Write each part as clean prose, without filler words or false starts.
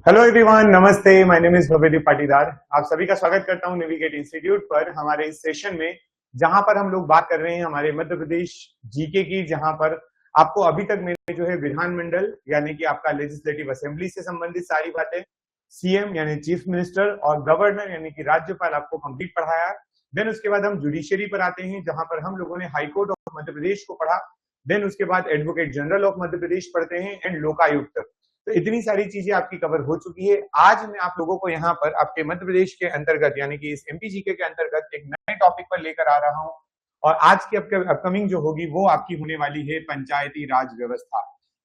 Hello everyone, नमस्ते। My name is Bhavyadeep Patidar. आप सभी का स्वागत करता हूं नेविगेट इंस्टीट्यूट पर हमारे इस सेशन में, जहां पर हम लोग बात कर रहे हैं हमारे मध्य प्रदेश जीके की, जहां पर आपको अभी तक मैंने जो है विधानमंडल यानी कि आपका लेजिस्लेटिव असेंबली से संबंधित सारी बातें, सीएम यानी चीफ मिनिस्टर और गवर्नर यानी कि राज्यपाल आपको कंप्लीट पढ़ाया। देन उसके बाद हम जुडिशियरी पर आते हैं, जहां पर हम लोगों ने हाईकोर्ट ऑफ मध्य प्रदेश को पढ़ा। देन उसके बाद advocate general of Madhya Pradesh पढ़ते हैं एंड लोकायुक्त। तो इतनी सारी चीजें आपकी कवर हो चुकी है। आज मैं आप लोगों को यहाँ पर आपके मध्य प्रदेश के अंतर्गत यानी कि इस एमपीजीके के अंतर्गत एक नए टॉपिक पर लेकर आ रहा हूँ। और आज की अपकमिंग जो होगी वो आपकी होने वाली है पंचायती राज व्यवस्था।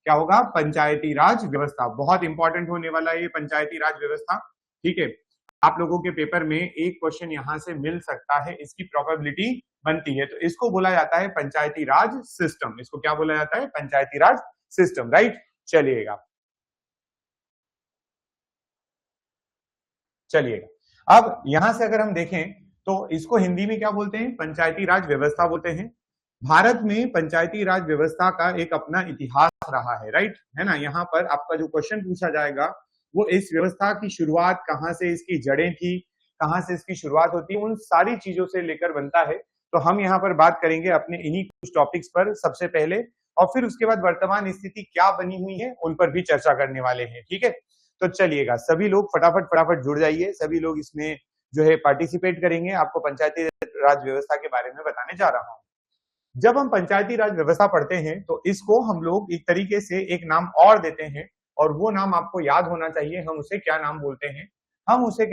क्या होगा? पंचायती राज व्यवस्था। बहुत इंपॉर्टेंट होने वाला है ये पंचायती राज व्यवस्था। ठीक है, आप लोगों के पेपर में एक क्वेश्चन यहाँ से मिल सकता है, इसकी प्रोबेबिलिटी बनती है। तो इसको बोला जाता है पंचायती राज सिस्टम। इसको क्या बोला जाता है? पंचायती राज सिस्टम, राइट। चलिएगा, अब यहां से अगर हम देखें तो इसको हिंदी में क्या बोलते हैं? पंचायती राज व्यवस्था बोलते हैं। भारत में पंचायती राज व्यवस्था का एक अपना इतिहास रहा है, राइट, है ना। यहाँ पर आपका जो क्वेश्चन पूछा जाएगा वो इस व्यवस्था की शुरुआत कहाँ से, इसकी जड़ें थी, कहाँ से इसकी शुरुआत होती है, उन सारी चीजों से लेकर बनता है। तो हम यहाँ पर बात करेंगे अपने इन्हीं कुछ टॉपिक्स पर सबसे पहले, और फिर उसके बाद वर्तमान स्थिति क्या बनी हुई है उन पर भी चर्चा करने वाले हैं। ठीक है, तो चलिएगा, सभी लोग फटाफट जुड़ जाइए। सभी लोग इसमें जो है पार्टिसिपेट करेंगे। आपको पंचायती राज व्यवस्था के बारे में बताने जा रहा हूं। जब हम पंचायती राज व्यवस्था पढ़ते हैं तो इसको हम लोग एक तरीके से एक नाम और देते हैं, और वो नाम आपको याद होना चाहिए। हम उसे क्या नाम बोलते हैं? हम उसे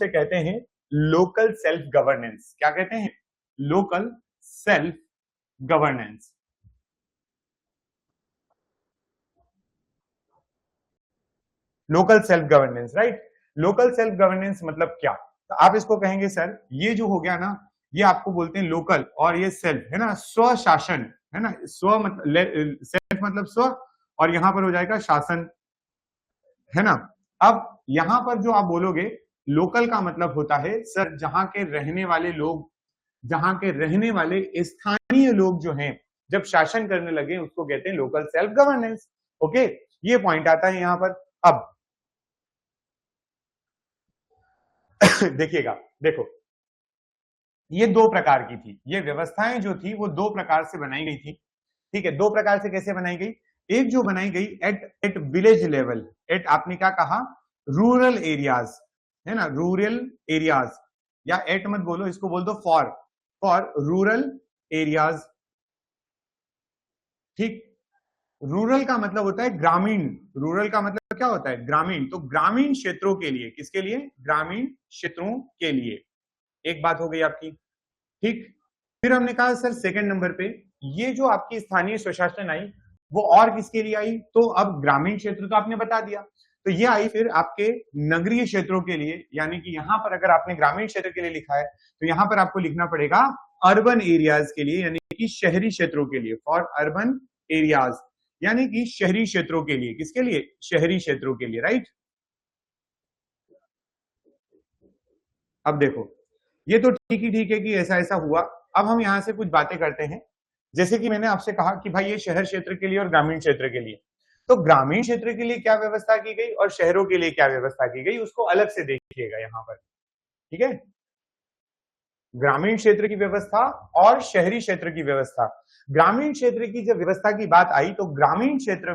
कहते हैं लोकल सेल्फ गवर्नेंस। क्या कहते हैं? Local self governance. Local self governance, right. Local self governance मतलब क्या? तो आप इसको कहेंगे सर ये जो हो गया ना, ये आपको बोलते हैं लोकल, और ये सेल्फ है ना, स्वशासन, है ना। स्व मतलब सेल्फ मतलब स्व, और यहां पर हो जाएगा शासन, है ना। अब यहां पर जो आप बोलोगे लोकल का मतलब होता है सर जहां के रहने वाले लोग, जहां के रहने वाले स्थानीय लोग जो हैं जब शासन करने लगे उसको कहते हैं लोकल सेल्फ गवर्नेंस। ओके, ये पॉइंट आता है यहां पर। अब देखिएगा, देखो, ये दो प्रकार की थी। ये व्यवस्थाएं जो थी वो दो प्रकार से बनाई गई थी। ठीक है, दो प्रकार से कैसे बनाई गई? एक जो बनाई गई एट विलेज लेवल, एट आपने क्या कहा? रूरल एरियाज, है ना, रूरल एरियाज, या एट मत बोलो, इसको बोल दो फॉर रूरल एरियाज। ठीक, रूरल का मतलब होता है ग्रामीण। रूरल का मतलब क्या होता है? ग्रामीण। तो ग्रामीण क्षेत्रों के लिए, किसके लिए? ग्रामीण क्षेत्रों के लिए। एक बात हो गई आपकी। ठीक, फिर हमने कहा सर सेकंड नंबर पे ये जो आपकी स्थानीय स्वशासन आई वो और किसके लिए आई? तो अब ग्रामीण क्षेत्र तो आपने बता दिया, तो ये आई फिर आपके नगरीय क्षेत्रों के लिए। यानी कि यहां पर अगर आपने ग्रामीण क्षेत्र के लिए लिखा है तो यहां पर आपको लिखना पड़ेगा अर्बन एरियाज के लिए, यानी कि शहरी क्षेत्रों के लिए, फॉर अर्बन एरियाज, यानी कि शहरी क्षेत्रों के लिए। किसके लिए? शहरी क्षेत्रों के लिए, राइट। अब देखो, ये तो ठीक है कि ऐसा ऐसा हुआ। अब हम यहां से कुछ बातें करते हैं। जैसे कि मैंने आपसे कहा कि भाई ये शहर क्षेत्र के लिए और ग्रामीण क्षेत्र के लिए, तो ग्रामीण क्षेत्र के लिए क्या व्यवस्था की गई और शहरों के लिए क्या व्यवस्था की गई उसको अलग से देखिएगा यहां पर। ठीक है, ग्रामीण क्षेत्र की व्यवस्था और शहरी क्षेत्र की व्यवस्था। ग्रामीण क्षेत्र की जब व्यवस्था की बात आई तो ग्रामीण क्षेत्र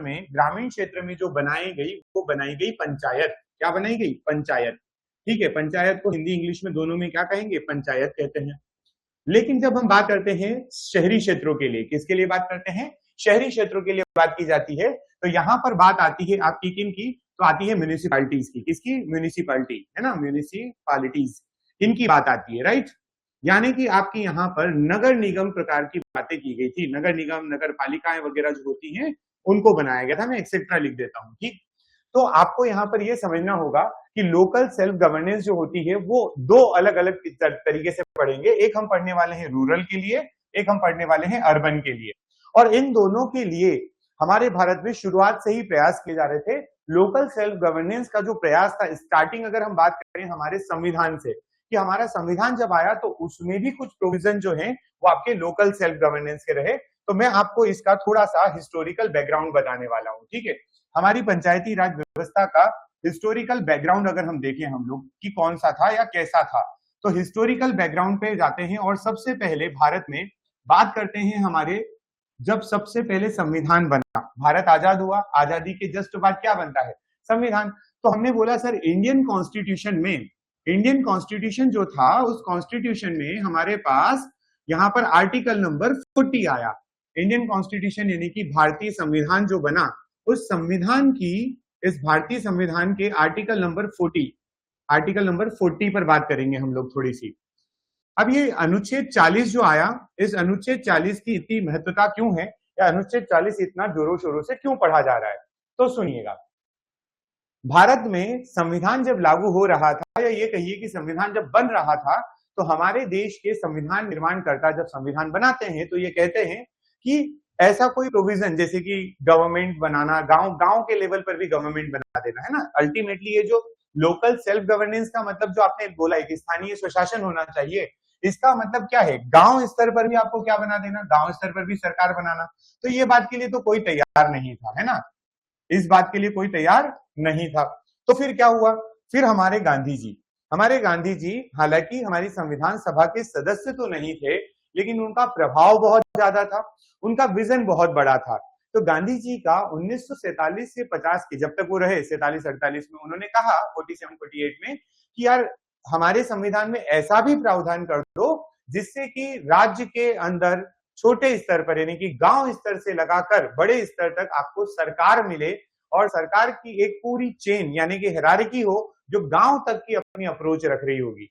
में जो बनाई गई वो बनाई गई पंचायत। क्या बनाई गई? पंचायत। ठीक है, पंचायत को हिंदी इंग्लिश में दोनों में क्या कहेंगे? पंचायत कहते हैं। लेकिन जब हम बात करते हैं शहरी क्षेत्रों के लिए, किसके लिए बात करते हैं? शहरी क्षेत्रों के लिए बात की जाती है, तो यहां पर बात आती है आपकी किन की? तो आती है म्यूनिसिपैलिटीज की। किसकी? म्यूनिसिपैलिटी, है ना, म्यूनिसिपैलिटीज, इनकी बात आती है, राइट। यानी कि आपकी यहां पर नगर निगम प्रकार की बातें की गई थी। नगर निगम, नगर पालिकाएं वगैरह जो होती हैं उनको बनाया गया था। मैं एक्सेट्रा लिख देता हूं। ठीक, तो आपको यहां पर यह समझना होगा कि लोकल सेल्फ गवर्नेंस जो होती है वो दो अलग अलग तरीके से पढ़ेंगे। एक हम पढ़ने वाले हैं रूरल के लिए, एक हम पढ़ने वाले हैं अर्बन के लिए। और इन दोनों के लिए हमारे भारत में शुरुआत से ही प्रयास किए जा रहे थे। लोकल सेल्फ गवर्नेंस का जो प्रयास था, स्टार्टिंग अगर हम बात करें हमारे संविधान से, कि हमारा संविधान जब आया तो उसमें भी कुछ प्रोविजन जो है वो आपके लोकल सेल्फ गवर्नेंस के रहे। तो मैं आपको इसका थोड़ा सा हिस्टोरिकल बैकग्राउंड बताने वाला हूं। ठीक है, हमारी पंचायती राज व्यवस्था का हिस्टोरिकल बैकग्राउंड अगर हम देखें हम लोग कि कौन सा था या कैसा था, तो हिस्टोरिकल बैकग्राउंड पे जाते हैं और सबसे पहले भारत में बात करते हैं हमारे, जब सबसे पहले संविधान बना, भारत आजाद हुआ, आजादी के जस्ट बाद क्या बनता है, संविधान। तो हमने बोला सर इंडियन कॉन्स्टिट्यूशन में, इंडियन कॉन्स्टिट्यूशन जो था उस कॉन्स्टिट्यूशन में हमारे पास यहां पर आर्टिकल नंबर 40 आया। इंडियन कॉन्स्टिट्यूशन यानी कि भारतीय संविधान जो बना, उस संविधान की, इस भारतीय संविधान के आर्टिकल नंबर 40, आर्टिकल नंबर 40 पर बात करेंगे हम लोग थोड़ी सी। अब ये अनुच्छेद 40 जो आया, इस अनुच्छेद 40 की इतनी महत्वता क्यों है, या अनुच्छेद 40 इतना जोरों शोरों से क्यों पढ़ा जा रहा है, तो सुनिएगा। भारत में संविधान जब लागू हो रहा था, या ये कहिए कि संविधान जब बन रहा था, तो हमारे देश के संविधान निर्माणकर्ता जब संविधान बनाते हैं तो ये कहते हैं कि ऐसा कोई प्रोविजन, जैसे कि गवर्नमेंट बनाना, गांव गांव के लेवल पर भी गवर्नमेंट बना देना, है ना। अल्टीमेटली ये जो लोकल सेल्फ गवर्नेंस का मतलब जो आपने बोला है कि स्थानीय स्वशासन होना चाहिए, इसका मतलब क्या है, गांव स्तर पर भी आपको क्या बना देना, गांव स्तर पर भी सरकार बनाना। तो ये बात के लिए तो कोई तैयार नहीं था, है ना, इस बात के लिए कोई तैयार नहीं था। तो फिर क्या हुआ, फिर हमारे गांधी जी हालांकि हमारी संविधान सभा के सदस्य तो नहीं थे, लेकिन उनका प्रभाव बहुत ज्यादा था, उनका विजन बहुत बड़ा था। तो गांधी जी का 1947 से 50 के, जब तक वो रहे 47-48 में, उन्होंने कहा 47-48 में कि यार हमारे संविधान में ऐसा भी प्रावधान कर दो जिससे कि राज्य के अंदर छोटे स्तर पर यानी कि गांव स्तर से लगाकर बड़े स्तर तक आपको सरकार मिले, और सरकार की एक पूरी चेन यानी कि हायरार्की हो जो गांव तक की अपनी अप्रोच रख रही होगी।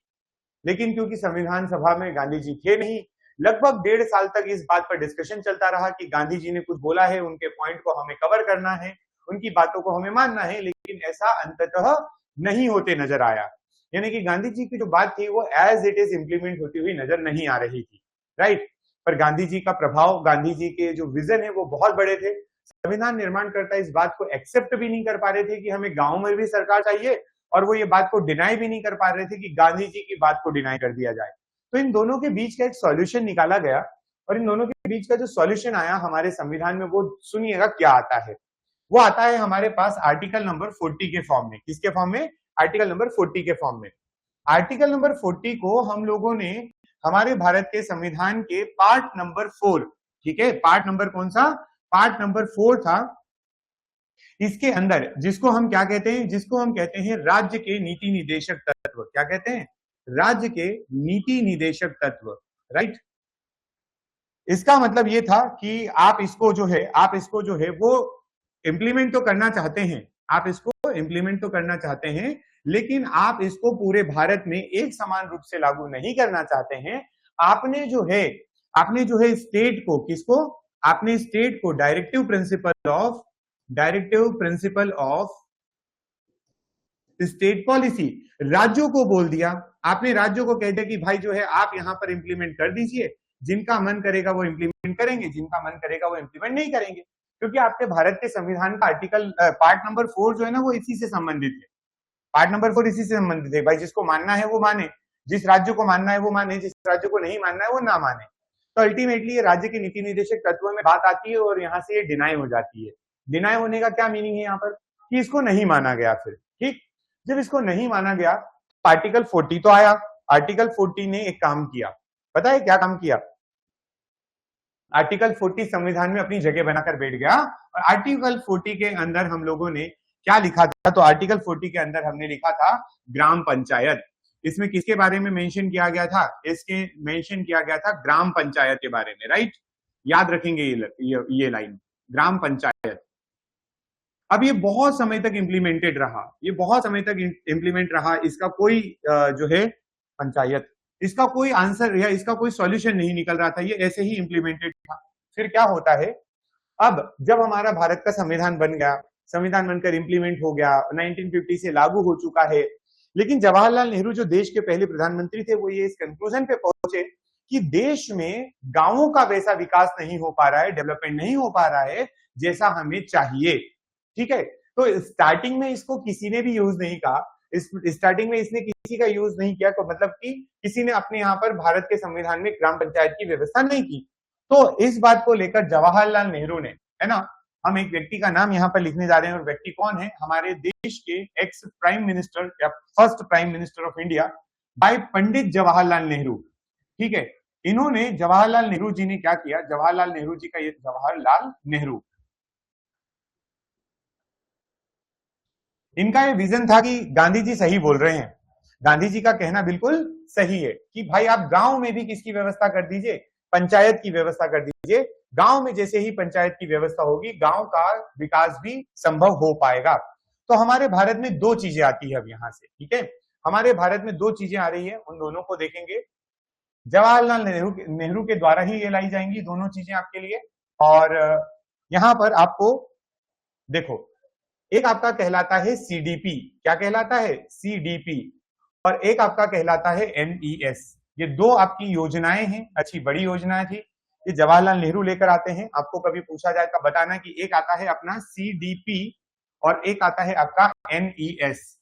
लेकिन क्योंकि संविधान सभा में गांधी जी थे नहीं, लगभग 1.5 साल तक इस बात पर डिस्कशन चलता रहा कि गांधी जी ने कुछ बोला है, उनके पॉइंट को हमें कवर करना है, उनकी बातों को हमें मानना है, लेकिन ऐसा अंततः नहीं होते नजर आया। यानी कि गांधी जी की जो बात थी वो एज इट इज इंप्लीमेंट होती हुई नजर नहीं आ रही थी, राइट। पर गांधी जी का प्रभाव, गांधी जी के जो विजन है वो बहुत बड़े थे। संविधान निर्माणकर्ता इस बात को एक्सेप्ट भी नहीं कर पा रहे थे कि हमें गांव में भी सरकार चाहिए, और वो ये बात को डिनाई भी नहीं कर पा रहे थे कि गांधी जी की बात को डिनाई कर दिया जाए। तो इन दोनों के बीच का एक सॉल्यूशन निकाला गया, और इन दोनों के बीच का जो सॉल्यूशन आया हमारे संविधान में, वो सुनिएगा क्या आता है। वो आता है हमारे पास आर्टिकल नंबर 40 के फॉर्म में। किसके फॉर्म में, आर्टिकल नंबर 40 के फॉर्म में। आर्टिकल नंबर 40 को हम लोगों ने हमारे भारत के संविधान के पार्ट नंबर 4, ठीक है, पार्ट नंबर कौन सा, पार्ट नंबर 4 था, इसके अंदर जिसको हम क्या कहते हैं, जिसको हम कहते हैं राज्य के नीति निदेशक तत्व। क्या कहते हैं, राज्य के नीति निदेशक तत्व, राइट। इसका मतलब ये था कि आप इसको जो है वो इंप्लीमेंट तो करना चाहते हैं, आप इसको इंप्लीमेंट तो करना चाहते हैं, लेकिन आप इसको पूरे भारत में एक समान रूप से लागू नहीं करना चाहते हैं। आपने जो है स्टेट को, किसको, आपने स्टेट को directive principle of state policy, राज्यों को बोल दिया। आपने राज्यों को कह दिया कि भाई जो है आप यहां पर इंप्लीमेंट कर दीजिए, जिनका मन करेगा वो इंप्लीमेंट करेंगे, जिनका मन करेगा वो इंप्लीमेंट नहीं करेंगे, क्योंकि आपके भारत के संविधान का आर्टिकल पार्ट नंबर 4 जो है ना वो इसी से संबंधित है। पार्ट नंबर 4 इसी से संबंधित है। भाई जिसको मानना है वो माने, जिस राज्य को मानना है वो माने, जिस राज्य को नहीं मानना है वो ना माने। तो अल्टीमेटली ये राज्य के नीति निदेशक तत्वों में बात आती है, और यहाँ से ये डिनाई हो जाती है। डिनाई होने का क्या मीनिंग है यहाँ पर, कि इसको नहीं माना गया। फिर ठीक, जब इसको नहीं माना गया, आर्टिकल 40 तो आया। आर्टिकल 40 ने एक काम किया, पता है क्या काम किया, आर्टिकल 40 संविधान में अपनी जगह बनाकर बैठ गया। और आर्टिकल 40 के अंदर हम लोगों ने क्या लिखा था, तो आर्टिकल 40 के अंदर हमने लिखा था ग्राम पंचायत। इसमें किसके बारे में मेंशन किया गया था, इसके मेंशन किया गया था ग्राम पंचायत के बारे में, राइट। याद रखेंगे ये लाइन, ग्राम पंचायत। अब ये बहुत समय तक इंप्लीमेंटेड रहा, ये बहुत समय तक इंप्लीमेंट रहा। इसका कोई जो है पंचायत, इसका कोई आंसर या इसका कोई सॉल्यूशन नहीं निकल रहा था, ये ऐसे ही इंप्लीमेंटेड था। फिर क्या होता है, अब जब हमारा भारत का संविधान बन गया, संविधान बनकर इंप्लीमेंट हो गया, 1950 से लागू हो चुका है, लेकिन जवाहरलाल नेहरू जो देश के पहले प्रधानमंत्री थे, वो ये इस कंक्लूजन पे पहुंचे कि देश में गांवों का वैसा विकास नहीं हो पा रहा है, डेवलपमेंट नहीं हो पा रहा है जैसा हमें चाहिए। ठीक है, तो स्टार्टिंग में इसको किसी ने भी यूज नहीं कहा, स्टार्टिंग में इसने किसी का यूज नहीं किया, तो मतलब कि किसी ने अपने यहाँ पर भारत के संविधान में ग्राम पंचायत की व्यवस्था नहीं की। तो इस बात को लेकर जवाहरलाल नेहरू ने, है ना, हम एक व्यक्ति का नाम यहाँ पर लिखने जा रहे हैं, और व्यक्ति कौन है? हमारे देश के एक्स प्राइम मिनिस्टर या first prime minister of India by Pandit Jawaharlal Nehru. ठीक है, इन्होंने, जवाहरलाल नेहरू जी ने क्या किया? जवाहरलाल नेहरू जी का ये जवाहरलाल नेहरू, इनका ये विजन था कि गांधी जी सही बोल रहे हैं, गांधी जी का कहना बिल्कुल सही है कि भाई आप गांव में भी किसकी व्यवस्था कर दीजिए? पंचायत की व्यवस्था कर दीजिए। गांव में जैसे ही पंचायत की व्यवस्था होगी, गांव का विकास भी संभव हो पाएगा। तो हमारे भारत में दो चीजें आती है अब यहां से, ठीक है, हमारे भारत में दो चीजें आ रही है, उन दोनों को देखेंगे। जवाहरलाल नेहरू के द्वारा ही ये लाई जाएंगी दोनों चीजें आपके लिए। और यहां पर आपको देखो, एक आपका कहलाता है सीडीपी, क्या कहलाता है? सीडीपी। और एक आपका कहलाता है एनईएस। ये दो आपकी योजनाएं हैं, अच्छी बड़ी योजनाएं थी, ये जवाहरलाल नेहरू लेकर आते हैं। आपको कभी पूछा जाए तो बताना कि एक आता है अपना सीडीपी और एक आता है आपका एनईएस।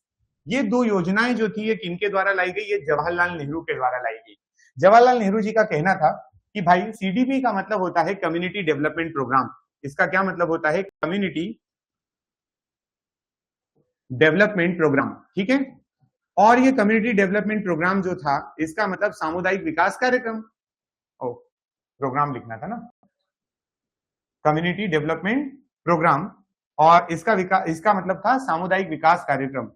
ये दो योजनाएं जो थी, ये किनके द्वारा लाई गई? ये जवाहरलाल नेहरू के द्वारा लाई गई। जवाहरलाल नेहरू जी का कहना था कि भाई सीडीपी का मतलब होता है कम्युनिटी डेवलपमेंट प्रोग्राम। इसका क्या मतलब होता है? कम्युनिटी डेवलपमेंट प्रोग्राम, ठीक है। और ये कम्युनिटी डेवलपमेंट प्रोग्राम जो था, इसका मतलब सामुदायिक विकास कार्यक्रम, प्रोग्राम लिखना था ना, कम्युनिटी डेवलपमेंट प्रोग्राम, और इसका मतलब था सामुदायिक विकास कार्यक्रम।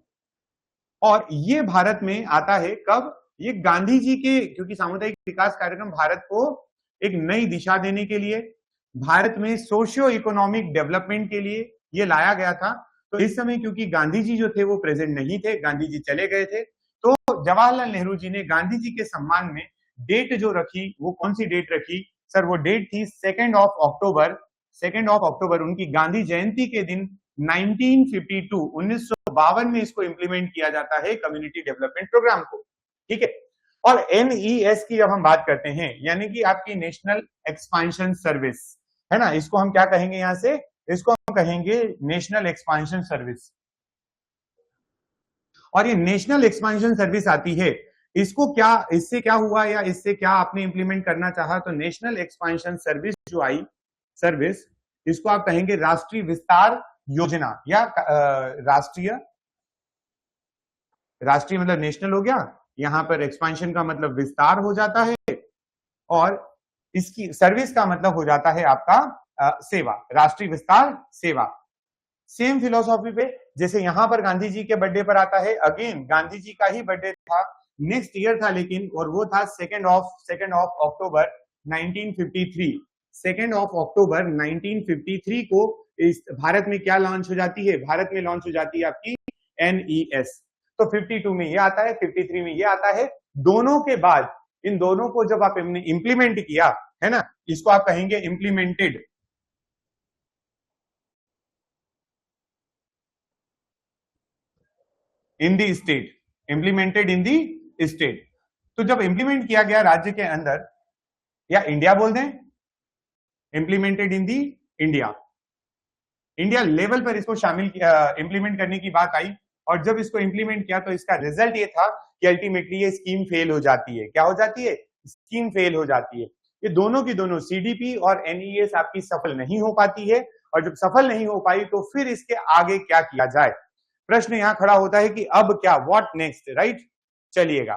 और ये भारत में आता है कब? ये गांधी जी के, क्योंकि सामुदायिक विकास कार्यक्रम भारत को एक नई दिशा देने के लिए, भारत में सोशियो इकोनॉमिक डेवलपमेंट के लिए ये लाया गया था। तो इस समय क्योंकि गांधी जी जो थे वो प्रेजेंट नहीं थे, गांधी जी चले गए थे, तो जवाहरलाल नेहरू जी ने गांधी जी के सम्मान में डेट जो रखी, वो कौन सी डेट रखी सर? वो डेट थी 2 अक्टूबर। 2 अक्टूबर उनकी गांधी जयंती के दिन 1952 में इसको इंप्लीमेंट किया जाता है कम्युनिटी डेवलपमेंट प्रोग्राम को, ठीक है। और एनईएस की जब हम बात करते हैं, यानी कि आपकी नेशनल एक्सपांशन सर्विस, है ना, इसको हम क्या कहेंगे? यहां से इसको हम कहेंगे नेशनल एक्सपांशन सर्विस। और ये नेशनल एक्सपांशन सर्विस आती है, इसको क्या, इससे क्या हुआ या इससे क्या आपने इंप्लीमेंट करना चाहा? तो नेशनल एक्सपांशन सर्विस जो आई सर्विस, इसको आप कहेंगे राष्ट्रीय विस्तार योजना, या राष्ट्रीय मतलब नेशनल हो गया, यहां पर एक्सपांशन का मतलब विस्तार हो जाता है, और इसकी सर्विस का मतलब हो जाता है आपका सेवा, राष्ट्रीय विस्तार सेवा। सेम फिलोसॉफी पे, जैसे यहां पर गांधी जी के बर्थडे पर आता है, अगेन गांधी जी का ही बर्थडे था, नेक्स्ट ईयर था लेकिन, और वो था 2 अक्टूबर 1953। 2 अक्टूबर 1953 को इस भारत में क्या लॉन्च हो जाती है? भारत में लॉन्च हो जाती है आपकी एनईएस। तो 52 में ये आता है, 53 में ये आता है। दोनों के बाद इन दोनों को जब आपने इंप्लीमेंट किया, है ना, इसको आप कहेंगे implemented in the state, implemented in the state. तो जब इंप्लीमेंट किया गया राज्य के अंदर, या इंडिया बोल दें, implemented in the India, India level पर इसको शामिल इंप्लीमेंट करने की बात आई। और जब इसको इंप्लीमेंट किया तो इसका रिजल्ट ये था कि अल्टीमेटली ये स्कीम फेल हो जाती है। क्या हो जाती है? स्कीम फेल हो जाती है। ये दोनों की दोनों, सीडीपी और एनईएस, आपकी सफल नहीं हो पाती है। और जब सफल नहीं हो पाई तो फिर इसके आगे क्या किया जाए? प्रश्न यहां खड़ा होता है कि अब क्या, व्हाट नेक्स्ट, राइट? चलिएगा,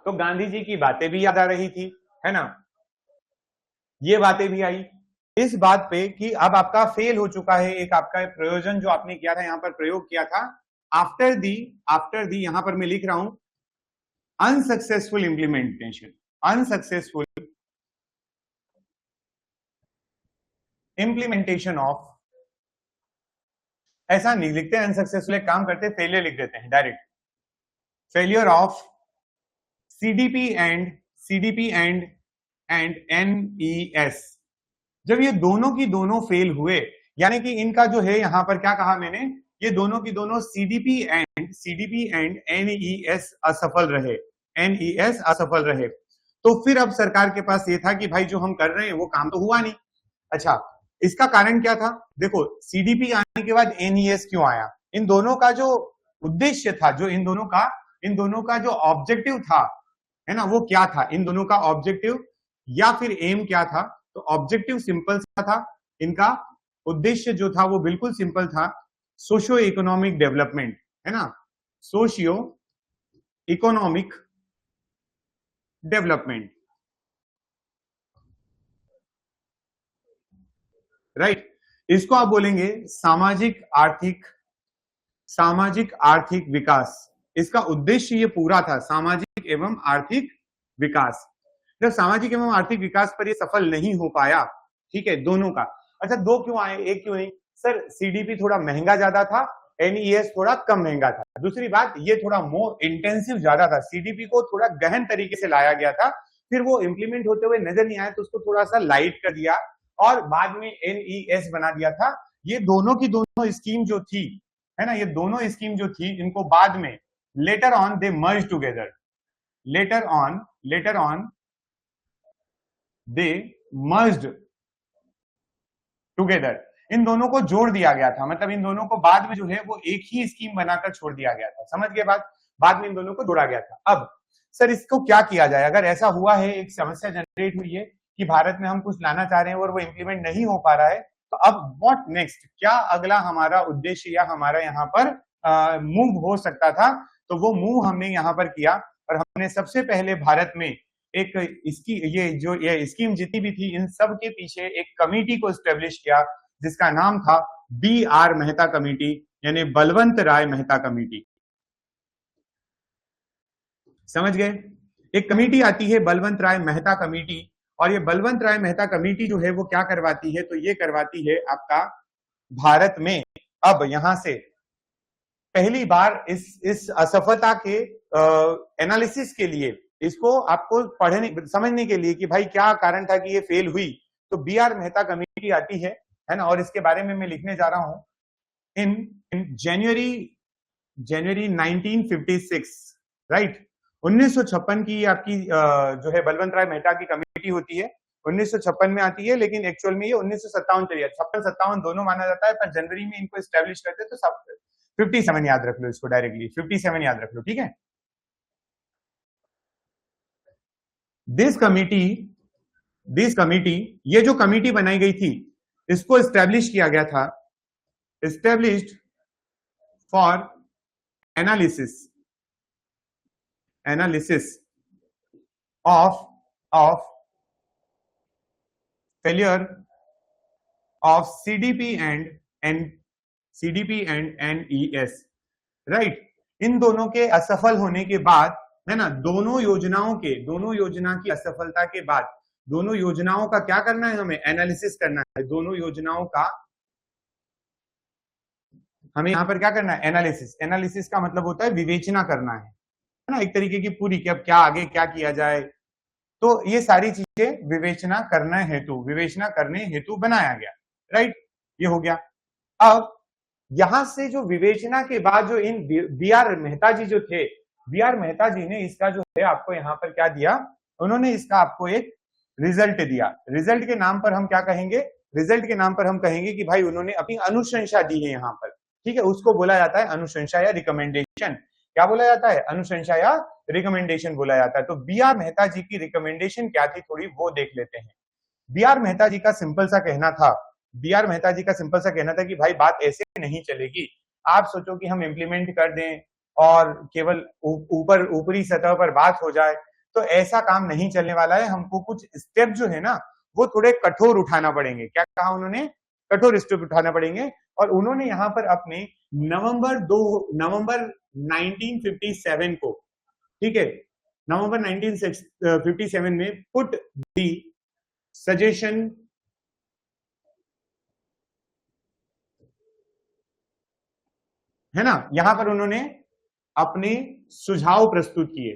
तो गांधी जी की बातें भी याद आ रही थी, है ना, ये बातें भी आई इस बात पे कि अब आपका फेल हो चुका है एक आपका प्रयोजन जो आपने किया था, यहां पर प्रयोग किया था, आफ्टर दी यहां पर मैं लिख रहा हूं unsuccessful implementation, unsuccessful implementation of, ऐसा नहीं लिखते अनसक्सेसफुल, एक काम करते फेलियर लिख देते हैं direct, failure of CDP and NES. जब ये दोनों की दोनों फेल हुए, यानी कि इनका जो है यहां पर क्या कहा मैंने, ये दोनों की दोनों सीडीपी एंड एनईएस असफल रहे, एनईएस असफल रहे, तो फिर अब सरकार के पास ये था कि भाई जो हम कर रहे हैं वो काम तो हुआ नहीं। अच्छा, इसका कारण क्या था? देखो, सीडीपी आने के बाद एनईएस क्यों आया? इन दोनों का जो उद्देश्य था, जो इन दोनों का जो ऑब्जेक्टिव था, है ना, वो क्या था, इन दोनों का ऑब्जेक्टिव या फिर एम क्या था। तो ऑब्जेक्टिव सिंपल सा था, इनका उद्देश्य जो था वो बिल्कुल सिंपल था, सोशियो इकोनॉमिक डेवलपमेंट, है ना, सोशियो इकोनॉमिक डेवलपमेंट, राइट। इसको आप बोलेंगे सामाजिक आर्थिक विकास। इसका उद्देश्य ये पूरा था, सामाजिक एवं आर्थिक विकास। जब सामाजिक एवं आर्थिक विकास पर ये सफल नहीं हो पाया, ठीक है, दोनों का। अच्छा, दो क्यों आए, एक क्यों नहीं? सर सीडीपी थोड़ा महंगा ज्यादा था, एनईएस थोड़ा कम महंगा था। दूसरी बात, ये थोड़ा मोर इंटेंसिव ज्यादा था, सीडीपी को थोड़ा गहन तरीके से लाया गया था, फिर वो इंप्लीमेंट होते हुए नजर नहीं आया तो उसको थोड़ा सा लाइट कर दिया और बाद में एनईएस बना दिया था। ये दोनों की दोनों स्कीम जो थी, है ना, ये दोनों स्कीम जो थी, इनको बाद में later on they merge together, later on they merged together. इन दोनों को जोड़ दिया गया था, मतलब इन दोनों को बाद में जो है वो एक ही स्कीम बनाकर छोड़ दिया गया था। समझ गए बात? बाद में इन दोनों को जोड़ा गया था। अब सर इसको क्या किया जाए, अगर ऐसा हुआ है, एक समस्या जनरेट हुई है कि भारत में हम कुछ लाना चाह रहे हैं और वो इंप्लीमेंट नहीं हो पा रहा है, तो अब व्हाट नेक्स्ट, क्या अगला हमारा उद्देश्य या हमारा यहाँ पर मूव हो सकता था? तो वो मूव हमने यहाँ पर किया और हमने सबसे पहले भारत में एक इसकी ये स्कीम जितनी भी थी, इन सब के पीछे एक कमेटी को स्टेब्लिश किया जिसका नाम था BR मेहता कमेटी, यानी बलवंत राय मेहता कमेटी। समझ गए? एक कमेटी आती है बलवंत राय मेहता कमेटी, और ये बलवंत राय मेहता कमेटी जो है वो क्या करवाती है, तो ये करवाती है आपका भारत में अब यहां से पहली बार इस असफलता के एनालिसिस के लिए, इसको आपको पढ़ने समझने के लिए कि भाई क्या कारण था कि ये फेल हुई, तो BR मेहता कमेटी आती है ना, और इसके बारे में मैं लिखने जा रहा हूं इन जनवरी 1956, राइट। 1956 की आपकी जो है बलवंत राय मेहता की कमेटी होती है, 1956 में आती है, लेकिन एक्चुअल में ये 1957 चली है, 56-57 दोनों माना जाता है, पर जनवरी में इनको एस्टेब्लिश करते हैं, तो सब 57 याद रख लो, इसको डायरेक्टली 57 याद रख लो, ठीक है। दिस कमिटी, ये जो कमिटी बनाई गई थी, इसको एस्टेब्लिश किया गया था, established for analysis of failure of CDP and NES, right. इन दोनों के असफल होने के बाद, है ना, दोनों योजना की असफलता के बाद, दोनों योजनाओं का क्या करना है, हमें एनालिसिस करना है, दोनों योजनाओं का हमें यहां पर क्या करना है, एनालिसिस का मतलब होता है विवेचना करना है ना, एक तरीके की पूरी, कि अब क्या आगे क्या किया जाए, तो ये सारी चीजें विवेचना करने हेतु बनाया गया, राइट। ये हो गया। अब यहां से जो विवेचना के बाद जो इन BR मेहता जी जो थे, BR मेहता जी ने इसका जो है आपको यहाँ पर क्या दिया, उन्होंने इसका आपको एक रिजल्ट दिया। रिजल्ट के नाम पर हम क्या कहेंगे, रिजल्ट के नाम पर हम कहेंगे कि भाई उन्होंने अपनी अनुशंसा दी है यहाँ पर, ठीक है, उसको बोला जाता है अनुशंसा या रिकमेंडेशन। क्या बोला जाता है, अनुशंसा या रिकमेंडेशन बोला जाता है। तो BR मेहता जी की रिकमेंडेशन क्या थी, थोड़ी वो देख लेते हैं। BR मेहता जी का सिंपल सा कहना था कि भाई बात ऐसे नहीं चलेगी, आप सोचो कि हम इंप्लीमेंट कर दें और केवल ऊपरी सतह पर बात हो जाए, तो ऐसा काम नहीं चलने वाला है, हमको कुछ स्टेप जो है ना वो थोड़े कठोर उठाना पड़ेंगे। क्या कहा उन्होंने, कठोर स्टेप उठाना पड़ेंगे। और उन्होंने यहाँ पर अपने नवंबर 1957 को, ठीक है, नवंबर 1957 में पुट दी सजेशन, है ना, यहां पर उन्होंने अपने सुझाव प्रस्तुत किए,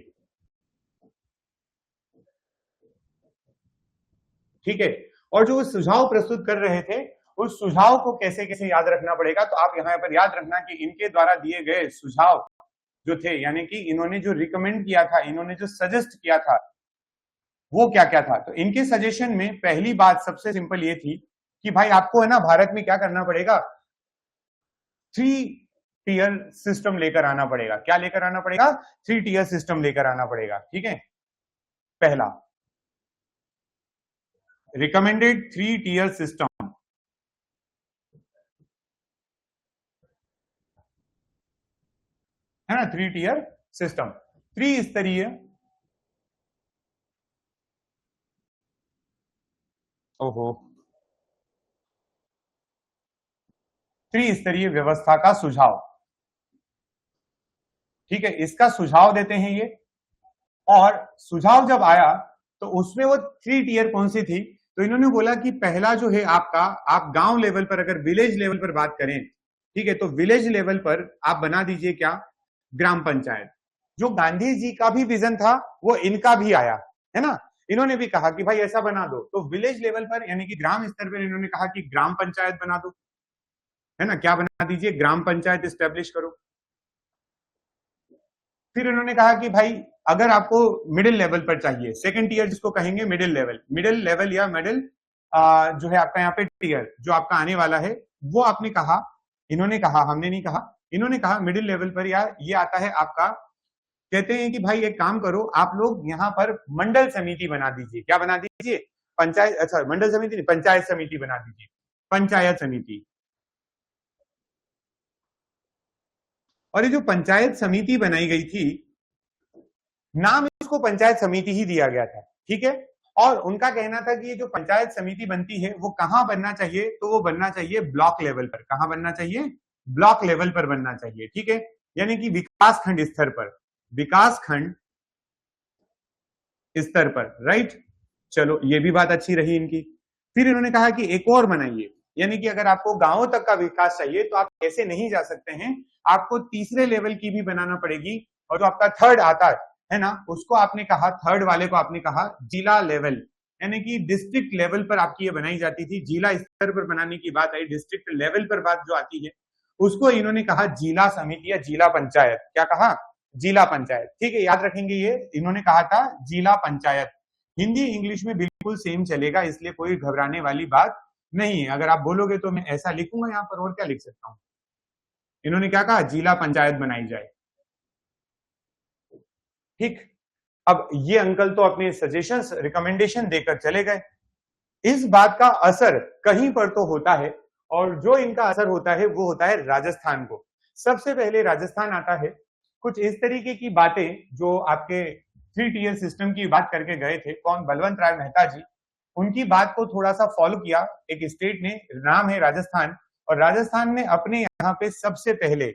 ठीक है। और जो सुझाव प्रस्तुत कर रहे थे, उस सुझाव को कैसे कैसे याद रखना पड़ेगा, तो आप यहां पर याद रखना कि इनके द्वारा दिए गए सुझाव जो थे, यानी कि इन्होंने जो रिकमेंड किया था, इन्होंने जो सजेस्ट किया था, वो क्या क्या था। तो इनके सजेशन में पहली बात सबसे सिंपल ये थी कि भाई आपको है ना भारत में क्या करना पड़ेगा, 3 टियर सिस्टम लेकर आना पड़ेगा। क्या लेकर आना पड़ेगा, 3 टियर सिस्टम लेकर आना पड़ेगा, ठीक है। पहला रिकमेंडेड 3-tier सिस्टम, है ना, 3-tier सिस्टम, त्रिस्तरीय, ओहो, त्रिस्तरीय व्यवस्था का सुझाव। ठीक है, इसका सुझाव देते हैं ये, और सुझाव जब आया तो उसमें वो 3 टियर कौन सी थी, तो इन्होंने बोला कि पहला जो है आपका, आप गांव लेवल पर, अगर विलेज लेवल पर बात करें, ठीक है, तो विलेज लेवल पर आप बना दीजिए क्या, ग्राम पंचायत। जो गांधी जी का भी विजन था वो इनका भी आया, है ना, इन्होंने भी कहा कि भाई ऐसा बना दो, तो विलेज लेवल पर यानी कि ग्राम स्तर पर इन्होंने कहा कि ग्राम पंचायत बना दो, है ना, क्या बना दीजिए, ग्राम पंचायत स्टैब्लिश करो। फिर उन्होंने कहा कि भाई अगर आपको मिडिल लेवल पर चाहिए, 2nd टियर जिसको कहेंगे मिडिल लेवल या मिडिल जो है आपका यहाँ पे टियर जो आपका आने वाला है, वो आपने कहा, इन्होंने कहा, हमने नहीं कहा, इन्होंने कहा मिडिल लेवल पर या ये आता है आपका, कहते हैं कि भाई एक काम करो आप लोग यहाँ पर मंडल समिति बना दीजिए, क्या बना दीजिए, पंचायत, अच्छा मंडल समिति नहीं, पंचायत समिति बना दीजिए, पंचायत समिति। और ये जो पंचायत समिति बनाई गई थी, नाम इसको पंचायत समिति ही दिया गया था, ठीक है, और उनका कहना था कि ये जो पंचायत समिति बनती है वो कहां बनना चाहिए, तो वो बनना चाहिए ब्लॉक लेवल पर, कहां बनना चाहिए, ब्लॉक लेवल पर बनना चाहिए, ठीक है, यानी कि विकास खंड स्तर पर, विकास खंड स्तर पर, राइट। चलो ये भी बात अच्छी रही इनकी। फिर इन्होंने कहा कि एक और बनाइए, यानी कि अगर आपको गांवों तक का विकास चाहिए तो आप ऐसे नहीं जा सकते हैं, आपको तीसरे लेवल की भी बनाना पड़ेगी, और जो आपका थर्ड आता है ना, उसको आपने कहा, थर्ड वाले को आपने कहा जिला लेवल, यानी कि डिस्ट्रिक्ट लेवल पर आपकी ये बनाई जाती थी, जिला स्तर पर बनाने की बात आई, डिस्ट्रिक्ट लेवल पर बात जो आती है उसको इन्होंने कहा जिला समिति या जिला पंचायत, क्या कहा, जिला पंचायत, ठीक है, याद रखेंगे ये, इन्होंने कहा था जिला पंचायत। हिंदी इंग्लिश में बिल्कुल सेम चलेगा, इसलिए कोई घबराने वाली बात नहीं है, अगर आप बोलोगे तो मैं ऐसा लिखूंगा यहाँ पर, और क्या लिख सकता हूं, इन्होंने क्या कहा, जिला पंचायत बनाई जाए, ठीक। अब ये अंकल तो अपने सजेशंस रिकमेंडेशन देकर चले गए, इस बात का असर कहीं पर तो होता है, और जो इनका असर होता है वो होता है राजस्थान को। सबसे पहले राजस्थान आता है, कुछ इस तरीके की बातें जो आपके 3 टियर सिस्टम की बात करके गए थे, कौन, बलवंत राय मेहता जी, उनकी बात को थोड़ा सा फॉलो किया, एक स्टेट ने, नाम है राजस्थान, और राजस्थान ने अपने यहाँ पे सबसे पहले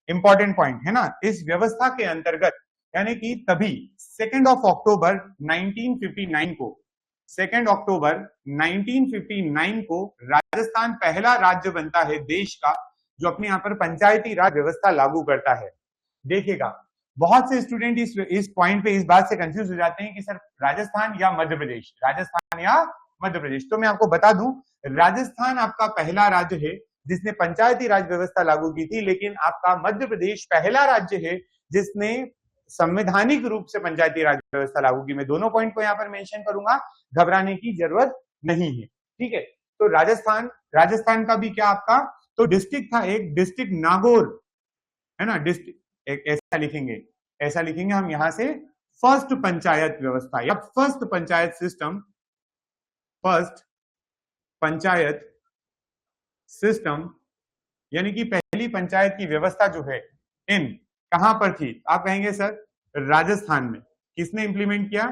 इंपॉर्टेंट पॉइंट है ना, इस व्यवस्था के अंतर्गत, यानी कि तभी 2 अक्टूबर 1959 को, 2 अक्टूबर 1959 को राजस्थान पहला राज्य बनता है देश का जो अपने यहाँ पर पंचायती राज व्यवस्था लागू करता है। देखिएगा, बहुत से स्टूडेंट इस पॉइंट पे इस बात से कंफ्यूज हो जाते हैं कि सर राजस्थान या मध्य प्रदेश, राजस्थान या मध्य प्रदेश, तो मैं आपको बता दूं, राजस्थान आपका पहला राज्य है जिसने पंचायती राज व्यवस्था लागू की थी, लेकिन आपका मध्य प्रदेश पहला राज्य है जिसने संवैधानिक रूप से पंचायती राज व्यवस्था लागू की। मैं दोनों पॉइंट को यहाँ पर मेंशन करूंगा, घबराने की जरूरत नहीं है, ठीक है। तो राजस्थान का भी क्या आपका, तो डिस्ट्रिक्ट था एक, डिस्ट्रिक्ट नागौर, है ना, डिस्ट्रिक्ट ऐसा लिखेंगे हम यहां से, फर्स्ट पंचायत व्यवस्था या first panchayat system, first panchayat system, यानी कि पहली पंचायत की व्यवस्था जो है इन कहां पर थी, आप कहेंगे सर राजस्थान में। किसने इंप्लीमेंट किया,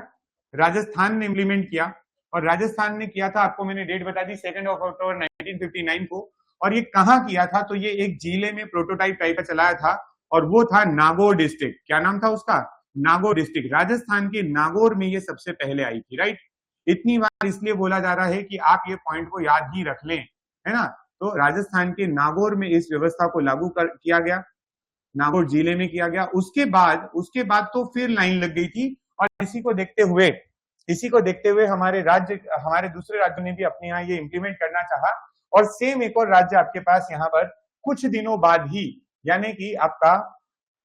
राजस्थान ने इंप्लीमेंट किया, और राजस्थान ने किया था, आपको मैंने डेट बता दी, 2 अक्टूबर 1959 को, और ये कहां किया था, तो ये एक जिले में प्रोटोटाइप टाइप का चलाया था, और वो था नागौर डिस्ट्रिक्ट, क्या नाम था उसका, नागौर डिस्ट्रिक्ट, राजस्थान के नागौर में ये सबसे पहले आई थी, राइट। इतनी बार इसलिए बोला जा रहा है कि आप ये पॉइंट को याद ही रख लें, है ना, तो राजस्थान के नागौर में इस व्यवस्था को लागू किया गया, नागौर जिले में किया गया। उसके बाद तो फिर लाइन लग गई थी, और इसी को देखते हुए हमारे दूसरे राज्यों ने भी अपने यहाँ ये इंप्लीमेंट करना चाहा, और सेम एक और राज्य आपके पास यहाँ पर कुछ दिनों बाद ही, यानी कि आपका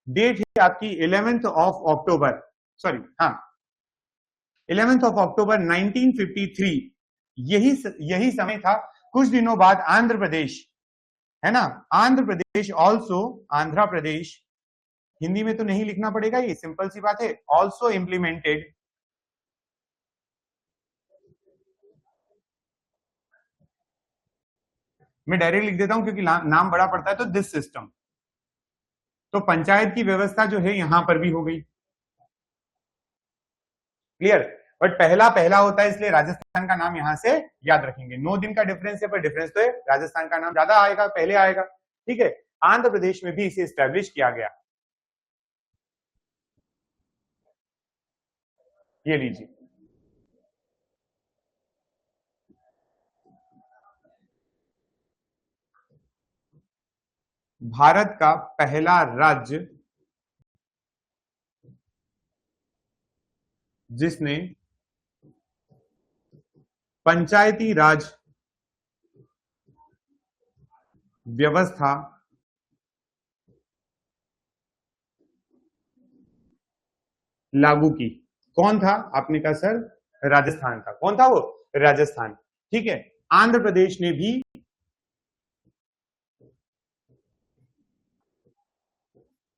डेट है आपकी 11 अक्टूबर 1953, यही समय था। कुछ दिनों बाद आंध्र प्रदेश, है ना, आंध्र प्रदेश ऑल्सो, आंध्र प्रदेश, हिंदी में तो नहीं लिखना पड़ेगा, ये सिंपल सी बात है, ऑल्सो इंप्लीमेंटेड मैं डायरेक्ट लिख देता हूं क्योंकि नाम बड़ा पड़ता है, तो दिस सिस्टम। तो पंचायत की व्यवस्था जो है यहां पर भी हो गई। क्लियर। बट पहला पहला होता है इसलिए राजस्थान का नाम यहां से याद रखेंगे। 9 दिन का डिफरेंस है, पर डिफरेंस तो है, राजस्थान का नाम ज्यादा आएगा, पहले आएगा। ठीक है। आंध्र प्रदेश में भी इसे स्टैब्लिश किया गया। ये लीजिए, भारत का पहला राज्य जिसने पंचायती राज व्यवस्था लागू की। कौन था? आपने कहा सर राजस्थान था। कौन था वो? राजस्थान। ठीक है। आंध्र प्रदेश ने भी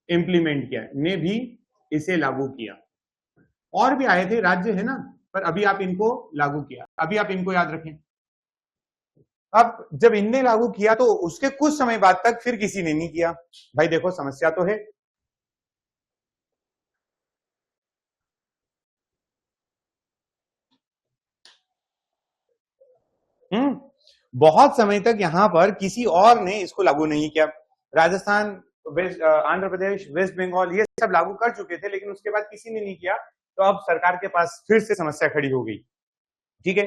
इंप्लीमेंट किया, ने भी इसे लागू किया। और भी आए थे राज्य, है ना, पर अभी आप इनको लागू किया, अभी आप इनको याद रखें। अब जब इनने लागू किया तो उसके कुछ समय बाद तक फिर किसी ने नहीं किया। भाई देखो समस्या तो है। बहुत समय तक यहां पर किसी और ने इसको लागू नहीं किया। राजस्थान, आंध्र प्रदेश, वेस्ट बंगाल ये सब लागू कर चुके थे, लेकिन उसके बाद किसी ने नहीं किया। तो अब सरकार के पास फिर से समस्या खड़ी हो गई। ठीक है।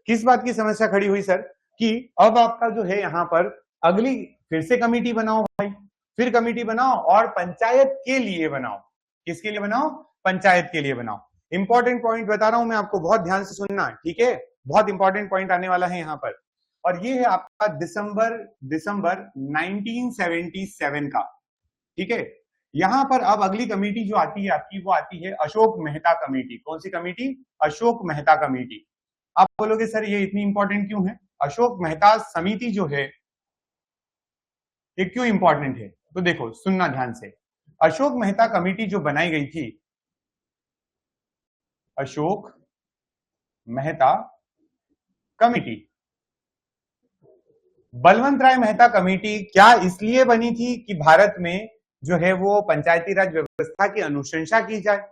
किस बात की समस्या खड़ी हुई सर? कि अब आपका जो है यहां पर अगली फिर से कमेटी बनाओ भाई, फिर कमेटी बनाओ और पंचायत के लिए बनाओ। किसके लिए बनाओ? पंचायत के लिए बनाओ। इंपॉर्टेंट पॉइंट बता रहा हूं मैं आपको, बहुत ध्यान से सुनना, ठीक है। बहुत इंपॉर्टेंट पॉइंट आने वाला है यहां पर। और ये है आपका दिसंबर दिसंबर 1977 का। ठीक है। यहां पर अब अगली कमेटी जो आती है आपकी, वो आती है अशोक मेहता कमेटी। कौन सी कमेटी? अशोक मेहता कमेटी। आप बोलोगे सर ये इतनी इंपॉर्टेंट क्यों है? अशोक मेहता समिति जो है ये क्यों इंपॉर्टेंट है? तो देखो सुनना ध्यान से। अशोक मेहता कमेटी जो बनाई गई थी, अशोक मेहता कमेटी, बलवंत राय मेहता कमेटी क्या इसलिए बनी थी कि भारत में जो है वो पंचायती राज व्यवस्था की अनुशंसा की जाए?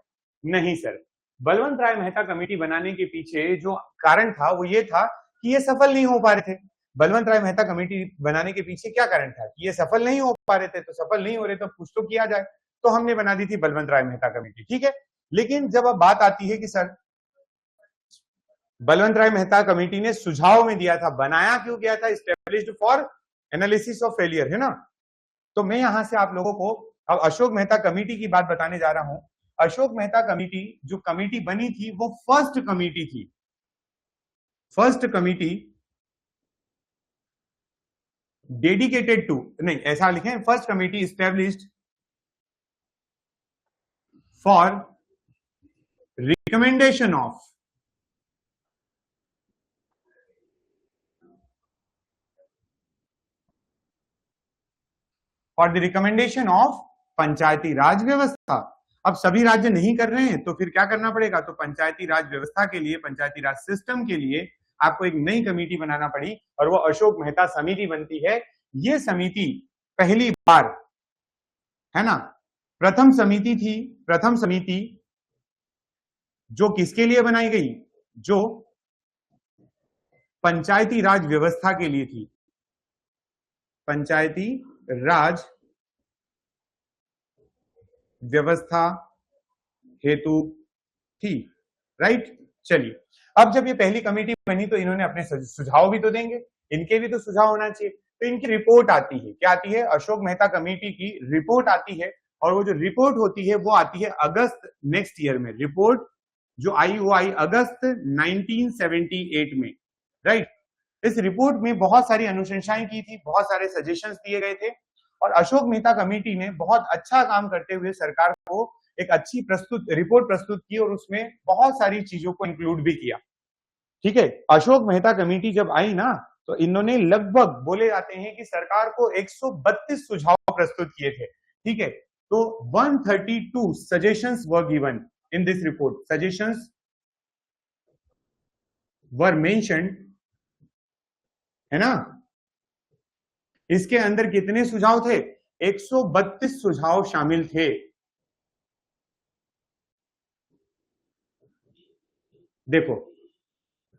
नहीं सर। बलवंत राय मेहता कमेटी बनाने के पीछे जो कारण था वो ये था कि ये सफल नहीं हो पा रहे थे। बलवंत राय मेहता कमेटी बनाने के पीछे क्या कारण था? कि ये सफल नहीं हो पा रहे थे, तो सफल नहीं हो रहे तो कुछ तो किया जाए। तो हमने बना दी थी बलवंत राय मेहता कमेटी। ठीक है। लेकिन जब अब बात आती है कि सर बलवंत राय मेहता कमेटी ने सुझाव में दिया था, बनाया क्यों गया था? Established for analysis of failure, है ना। तो मैं यहां से आप लोगों को अब अशोक मेहता कमेटी की बात बताने जा रहा हूं। अशोक मेहता कमेटी जो कमेटी बनी थी वो फर्स्ट कमेटी थी। फर्स्ट कमेटी डेडिकेटेड टू, नहीं ऐसा लिखें, first committee established for recommendation of for the recommendation of Panchayati Raj व्यवस्था। अब सभी राज्य नहीं कर रहे हैं तो फिर क्या करना पड़ेगा? तो पंचायती राज व्यवस्था के लिए, पंचायती राज सिस्टम के लिए आपको एक नई कमेटी बनाना पड़ी और वो अशोक मेहता समिति बनती है। ये समिति पहली बार, है ना, प्रथम समिति थी। प्रथम समिति जो किसके लिए बनाई गई? जो पंचायती राज व्यवस्था के लिए थी। पंचायती राज व्यवस्था हेतु थी। राइट। चलिए, अब जब ये पहली कमेटी बनी तो इन्होंने अपने सुझाव भी तो देंगे, इनके भी तो सुझाव होना चाहिए। तो इनकी रिपोर्ट आती है, क्या आती है? अशोक मेहता कमेटी की रिपोर्ट आती है। और वो जो रिपोर्ट होती है वो आती है अगस्त नेक्स्ट ईयर में। रिपोर्ट जो आई वो आई अगस्त 1978 में। राइट। इस रिपोर्ट में बहुत सारी अनुशंसाएं की थी, बहुत सारे सजेशंस दिए गए थे। और अशोक मेहता कमेटी ने बहुत अच्छा काम करते हुए सरकार को एक अच्छी रिपोर्ट प्रस्तुत की और उसमें बहुत सारी चीजों को इंक्लूड भी किया। ठीक है। अशोक मेहता कमेटी जब आई ना तो इन्होंने लगभग, बोले जाते हैं कि सरकार को 132 सुझाव प्रस्तुत किए थे। ठीक है। तो 132 suggestions were given in this report. Suggestions were mentioned, है ना, इसके अंदर कितने सुझाव थे? 132 सुझाव शामिल थे। देखो,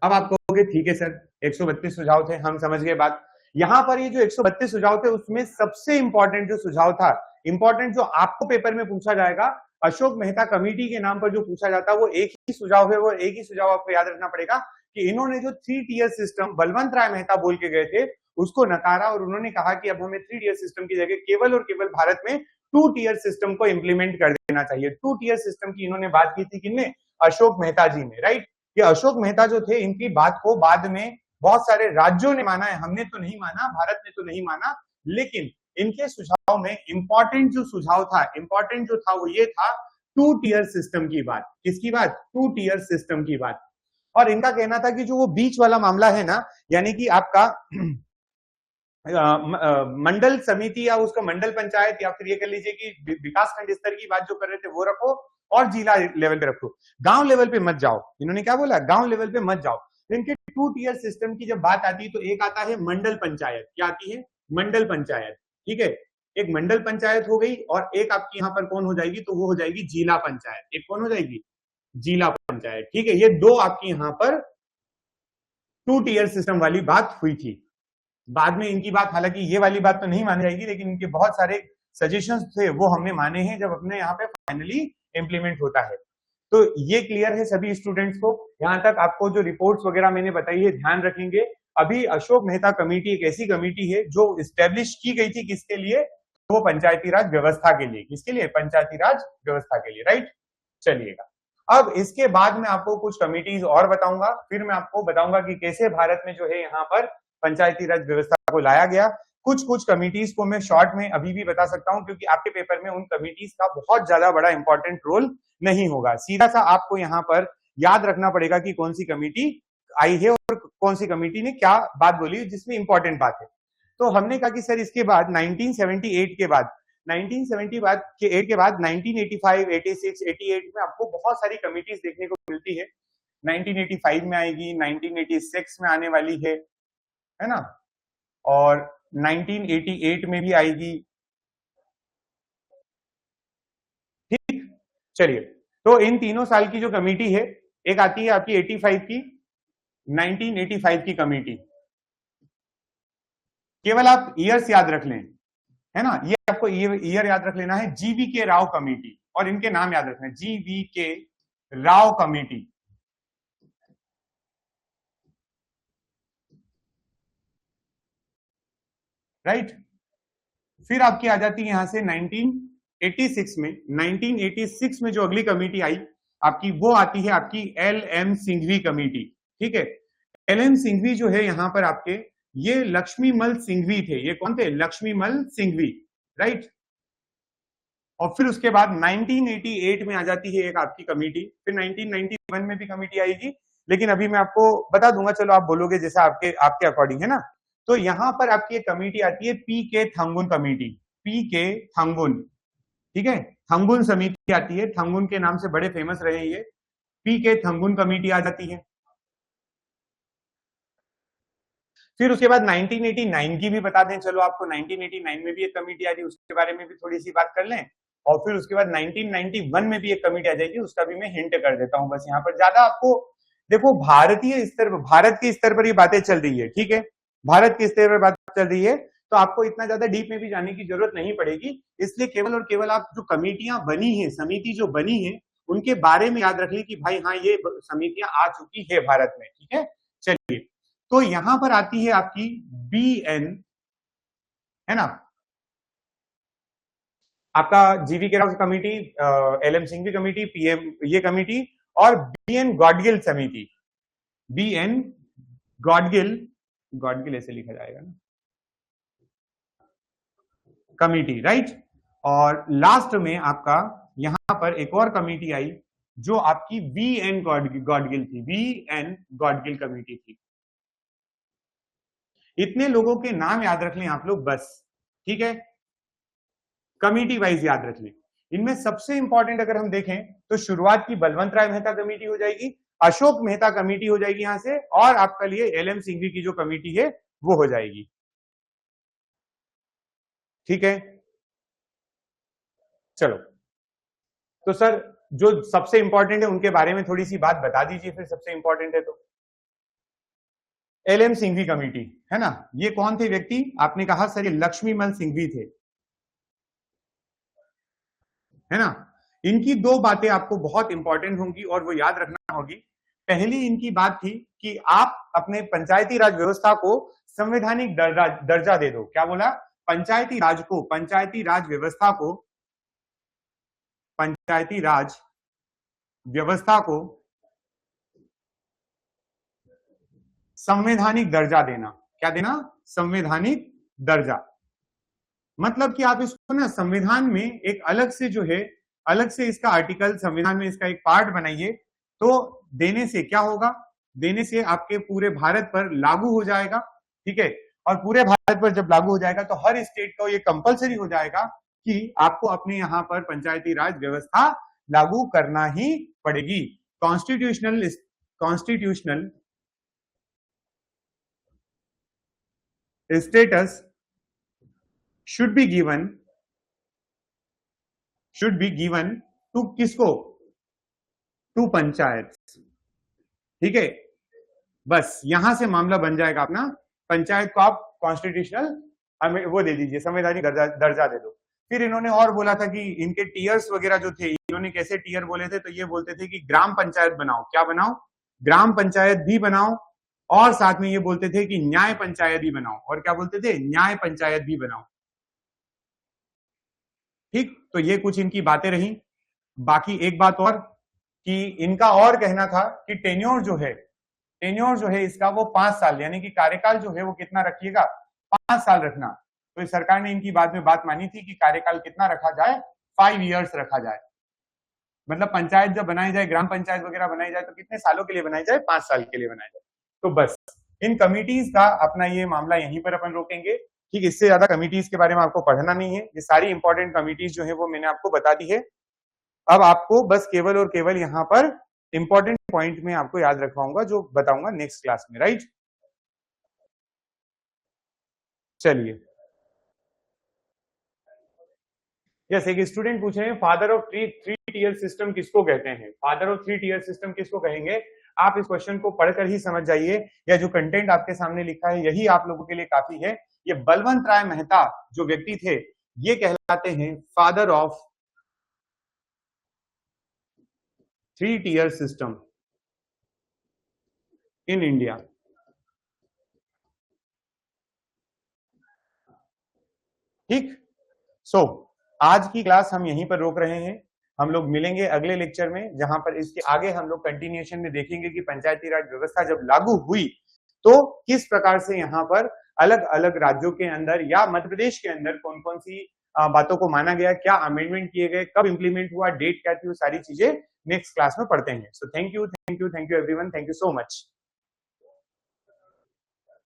अब आप कहोगे ठीक है सर 132 सुझाव थे, हम समझ गए बात। यहां पर ये जो 132 सुझाव थे उसमें सबसे इंपॉर्टेंट जो सुझाव था, इंपॉर्टेंट जो आपको पेपर में पूछा जाएगा, अशोक मेहता कमेटी के नाम पर जो पूछा जाता है वो एक ही सुझाव है, वो एक ही सुझाव आपको याद रखना पड़ेगा कि इन्होंने जो 3 टियर सिस्टम बलवंत राय मेहता बोल के गए थे उसको नकारा और उन्होंने कहा कि अब हमें 3 टियर सिस्टम की जगह केवल और केवल भारत में 2 टियर सिस्टम को इंप्लीमेंट कर देना चाहिए। 2 टियर सिस्टम की इन्होंने बात की थी किनने? अशोक मेहता जी ने, राइट। कि अशोक मेहता जो थे इनकी बात को बाद में बहुत सारे राज्यों ने माना है, हमने तो नहीं माना, भारत ने तो नहीं माना, लेकिन इनके सुझाव में इंपॉर्टेंट जो सुझाव था, इंपॉर्टेंट जो था वो ये था 2 टियर सिस्टम की बात। किसकी बात? 2 टियर सिस्टम की बात। और इनका कहना था कि जो वो बीच वाला मामला है ना, यानी कि आपका मंडल समिति या उसका मंडल पंचायत या फिर ये कह लीजिए कि विकास खंड स्तर की बात जो कर रहे थे वो रखो और जिला लेवल पे रखो, गांव लेवल पे मत जाओ। इन्होंने क्या बोला? गांव लेवल पे मत जाओ। इनके 2 टियर सिस्टम की जब बात आती है तो एक आता है मंडल पंचायत। क्या आती है? मंडल पंचायत। ठीक है, एक मंडल पंचायत हो गई और एक आपकी यहाँ पर कौन हो जाएगी? तो वो हो जाएगी जिला पंचायत। एक कौन हो जाएगी? जिला पंचायत। ठीक है, ये दो आपकी यहाँ पर 2 टियर सिस्टम वाली बात हुई थी। बाद में इनकी बात, हालांकि ये वाली बात तो नहीं मानी जाएगी, लेकिन इनके बहुत सारे सजेशंस थे वो हमने माने हैं जब अपने यहाँ पे फाइनली इंप्लीमेंट होता है। तो ये क्लियर है सभी स्टूडेंट्स को? यहां तक आपको जो रिपोर्ट्स वगैरह मैंने बताई है ध्यान रखेंगे। अभी अशोक मेहता कमेटी एक ऐसी कमेटी है जो स्टैब्लिश की गई थी किसके लिए? वो पंचायती राज व्यवस्था के लिए। किसके लिए? पंचायती राज व्यवस्था के लिए, राइट। चलिएगा, अब इसके बाद मैं आपको कुछ कमिटीज और बताऊंगा, फिर मैं आपको बताऊंगा कि कैसे भारत में जो है यहाँ पर पंचायती राज व्यवस्था को लाया गया। कुछ कमिटीज को मैं शॉर्ट में अभी भी बता सकता हूं क्योंकि आपके पेपर में उन कमिटीज का बहुत ज्यादा बड़ा इंपॉर्टेंट रोल नहीं होगा। सीधा सा आपको यहाँ पर याद रखना पड़ेगा कि कौन सी कमिटी आई है और कौन सी कमिटी ने क्या बात बोली जिसमें इंपॉर्टेंट बात है। तो हमने कहा कि सर इसके बाद 1978 के बाद 1978 के बाद 1985, 86, 88 में आपको बहुत सारी कमिटीज देखने को मिलती है। 1985 में आएगी, 1986 में आने वाली है ना, और 1988 में भी आएगी। ठीक, चलिए, तो इन तीनों साल की जो कमेटी है, एक आती है आपकी 85 की, 1985 की कमेटी। केवल आप ईयर्स याद रख लें, है ना, ये आपको ईयर याद रख लेना है। GV.K. राव कमेटी, और इनके नाम याद रखना है, GV.K. राव कमेटी। राइट, फिर आपकी आ जाती है यहां से 1986 में। 1986 में जो अगली कमेटी आई आपकी, वो आती है आपकी LM सिंघवी कमेटी। ठीक है, LM सिंघवी जो है यहाँ पर आपके, ये लक्ष्मीमल सिंघवी थे। ये कौन थे? लक्ष्मीमल सिंघवी, राइट। और फिर उसके बाद 1988 में आ जाती है एक आपकी कमेटी, फिर 1991 में भी कमेटी आएगी, लेकिन अभी मैं आपको बता दूंगा, चलो आप बोलोगे जैसा आपके अकॉर्डिंग है ना। तो यहां पर आपकी एक कमेटी आती है PK थंगुन कमेटी, PK थंगुन। ठीक है, थंगुन समिति आती है, थंगुन के नाम से बड़े फेमस रहे ये। PK थंगुन कमेटी आ जाती है। फिर उसके बाद 1989 की भी बता दें, चलो आपको 1989 में भी एक कमेटी आ रही है, उसके बारे में भी थोड़ी सी बात कर लें। और फिर उसके बाद 1991 में भी एक कमेटी आ जाएगी, उसका भी मैं हिंट कर देता हूं। बस यहाँ पर ज्यादा आपको देखो, भारतीय स्तर पर, भारत के स्तर पर ये बातें चल रही है। ठीक है, भारत के स्तर पर बात चल रही है, तो आपको इतना ज्यादा डीप में भी जाने की जरूरत नहीं पड़ेगी। इसलिए केवल और केवल आप जो कमेटियां बनी है, समिति जो बनी है, उनके बारे में याद रख ली कि भाई हाँ ये समितियां आ चुकी है भारत में। ठीक है, चलिए, तो यहां पर आती है आपकी BN, है ना, आपका GV.K. Rao committee, LM Singhvi committee, PM ये कमेटी, और BN गॉडगिल समिति। BN गॉडगिल, गॉडगिल ऐसे लिखा जाएगा ना, कमेटी, राइट। और लास्ट में आपका यहां पर एक और कमेटी आई जो आपकी VN गॉडगिल थी, VN गॉडगिल कमेटी थी। इतने लोगों के नाम याद रख लें आप लोग बस। ठीक है, कमेटी वाइज याद रख लें। इनमें सबसे इंपॉर्टेंट अगर हम देखें तो शुरुआत की बलवंत राय मेहता कमेटी हो जाएगी, अशोक मेहता कमेटी हो जाएगी यहां से, और आपका लिए LM सिंघवी की जो कमेटी है वो हो जाएगी। ठीक है, चलो तो सर जो सबसे इंपॉर्टेंट है उनके बारे में थोड़ी सी बात बता दीजिए फिर, सबसे इंपॉर्टेंट है तो। एल एम सिंघवी कमेटी, है ना, ये कौन थे व्यक्ति? आपने कहा सर ये लक्ष्मीमल सिंघवी थे, है ना। इनकी दो बातें आपको बहुत इंपॉर्टेंट होंगी और वो याद रखना होगी। पहली इनकी बात थी कि आप अपने पंचायती राज व्यवस्था को संवैधानिक दर्जा दे दो। क्या बोला? पंचायती राज को, पंचायती राज व्यवस्था को, पंचायती राज व्यवस्था को संवैधानिक दर्जा देना। क्या देना? संवैधानिक दर्जा। मतलब कि आप इसको ना संविधान में एक अलग से जो है, अलग से इसका आर्टिकल संविधान में इसका एक पार्ट बनाइए। तो देने से क्या होगा? देने से आपके पूरे भारत पर लागू हो जाएगा, ठीक है। और पूरे भारत पर जब लागू हो जाएगा तो हर स्टेट को ये कंपलसरी हो जाएगा कि आपको अपने यहाँ पर पंचायती राज व्यवस्था लागू करना ही पड़ेगी। Constitutional status should be given to किसको? टू पंचायत, ठीक है। बस यहां से मामला बन जाएगा अपना। पंचायत को आप कॉन्स्टिट्यूशनल वो दे दीजिए, संवैधानिक दर्जा दे दो। फिर इन्होंने और बोला था कि इनके टीयर्स वगैरह जो थे, इन्होंने कैसे टीयर बोले थे? तो ये बोलते थे कि ग्राम पंचायत बनाओ। क्या बनाओ? ग्राम पंचायत भी बनाओ। और साथ में ये बोलते थे कि न्याय पंचायत भी बनाओ। और क्या बोलते थे? न्याय पंचायत भी बनाओ, ठीक। तो ये कुछ इनकी बातें रही। बाकी एक बात और कि इनका और कहना था कि टेन्योर जो है इसका वो 5 साल, यानी कि कार्यकाल जो है वो कितना रखिएगा? 5 साल रखना। तो इस सरकार ने इनकी बात में बात मानी थी कि कार्यकाल कितना रखा जाए? 5 इयर्स रखा जाए। मतलब पंचायत जब बनाई जाए, ग्राम पंचायत वगैरह बनाई जाए तो कितने सालों के लिए बनाई जाए? 5 साल के लिए बनाई जाए। तो बस इन कमिटीज का अपना ये मामला यहीं पर अपन रोकेंगे, ठीक। इससे ज्यादा कमिटीज के बारे में आपको पढ़ना नहीं है। ये सारी इंपॉर्टेंट कमिटीज जो है वो मैंने आपको बता दी है। अब आपको बस केवल और केवल यहाँ पर इंपॉर्टेंट पॉइंट में आपको याद रखवाऊंगा, जो बताऊंगा नेक्स्ट क्लास में, राइट। चलिए, यस, एक स्टूडेंट पूछ रहे हैं father of three tier system किसको कहते हैं? फादर ऑफ 3 टीयर सिस्टम किसको कहेंगे? आप इस क्वेश्चन को पढ़कर ही समझ जाइए, या जो कंटेंट आपके सामने लिखा है यही आप लोगों के लिए काफी है। ये बलवंत राय मेहता जो व्यक्ति थे, ये कहलाते हैं father of 3 tier system in India. ठीक। सो आज की क्लास हम यहीं पर रोक रहे हैं। हम लोग मिलेंगे अगले लेक्चर में, जहां पर इसके आगे हम लोग कंटिन्यूएशन में देखेंगे कि पंचायती राज व्यवस्था जब लागू हुई तो किस प्रकार से यहाँ पर अलग अलग राज्यों के अंदर या मध्य प्रदेश के अंदर कौन कौन सी बातों को माना गया, क्या अमेंडमेंट किए गए, कब इंप्लीमेंट हुआ, डेट क्या थी, वो सारी चीजें नेक्स्ट क्लास में पढ़ते हैं। So thank you everyone, thank you so much.